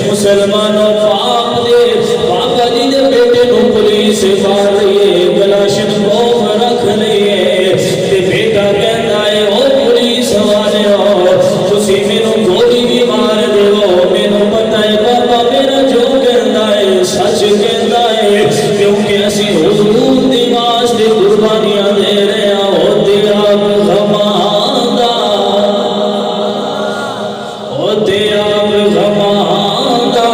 मुसलमानों पाप दे बाबा जी दे बेटे नू पुलिस मार रही है, गलाशन खौफ रख रही है ते बेटा कहता है ओ पुलिस वाले तुसी मैनू गोली भी मार देवो, मैनू पता है बाबा मेरा जो कहता है सच कहता है, क्योंकि असी हुजूर दी वास्ते कुर्बानियां दे रहे होते आप गमादा होते आप गमादा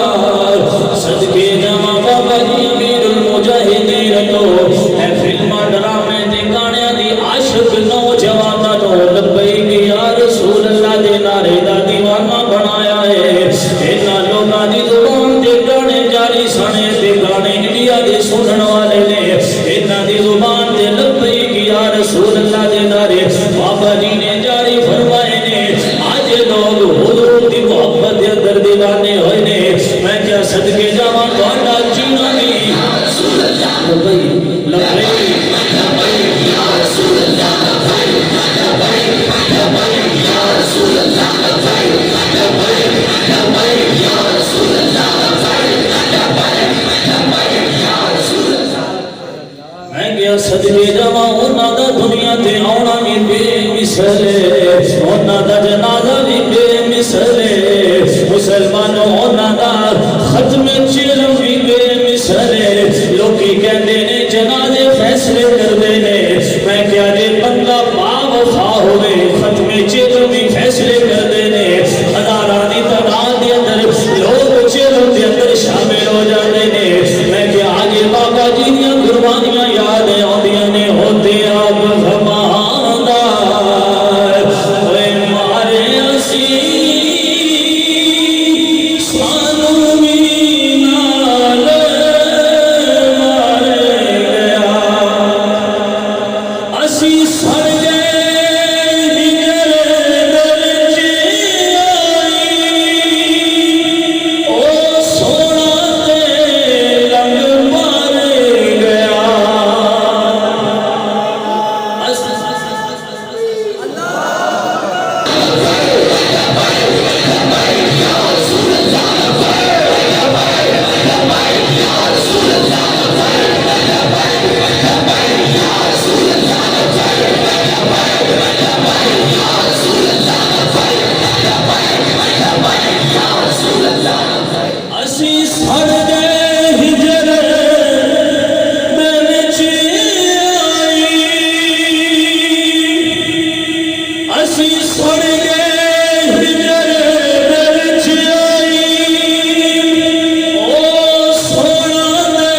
सदके जावा बाबा जी अमीरुल मुजाहिदीन तो ए फिल्म ड्रामे ते गाणियां दी आशिक नौजवानां नो लब्बैक या रसूल अल्लाह दे नारे दा दीवाना बनाया है। इन्हां लोकां दी जुबान ते गाने जारी सने ते गाने इंडिया दे सुनन वाले ने, इन्हां दी जुबान ते लब्बैक या रसूल अल्लाह दे नारे बाबा जी ने जारी फरमाए ने। आज लोग हुजूर दी मोहब्बत दे अंदर दीवाने होए ने। मैं क्या सदके जावां तुहाडा जीना भी रसूल अल्लाह लब्बैक लब्बैक लब्बैक या रसूल अल्लाह लब्बैक लब्बैक लब्बैक या रसूल अल्लाह लब्बैक लब्बैक लब्बैक या रसूल अल्लाह लब्बैक लब्बैक लब्बैक या रसूल अल्लाह। मैं क्या सदके जावां उन्हां दा दुनिया ते आउणा भी बेमिसाल है, उन्हां दा जनाजा भी बेमिसाल है, मुसलमानों उन्हां दा खत्मे चिलम भी बेमिसाल है। लोकी कहते ने जनाजे फैसले करते ने, मैं क्या जे बंदा बावफा होवे खत्मे चिलम भी फैसले करते ने। हजारां दी तादाद दे अंदर लोग चिलम दे अंदर शामिल हो जाते ने। मैं क्या आज बाबा जी दी कुर्बानियां याद आउंदियां ने, होते आप गमादा ओए मारे असी सानू भी नाल मारे गया, असी सड़ गए हिजर दर च आई, ओ सोना ते लंग मारे गया। असी सड़ गए हिजर दर च आई, असी सड़ गए हिजर दर च आई, ओ सोना दे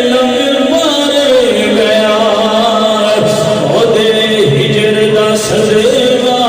लंग मारे गया। ओदे हिजर दा सदका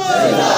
जिंदाबाद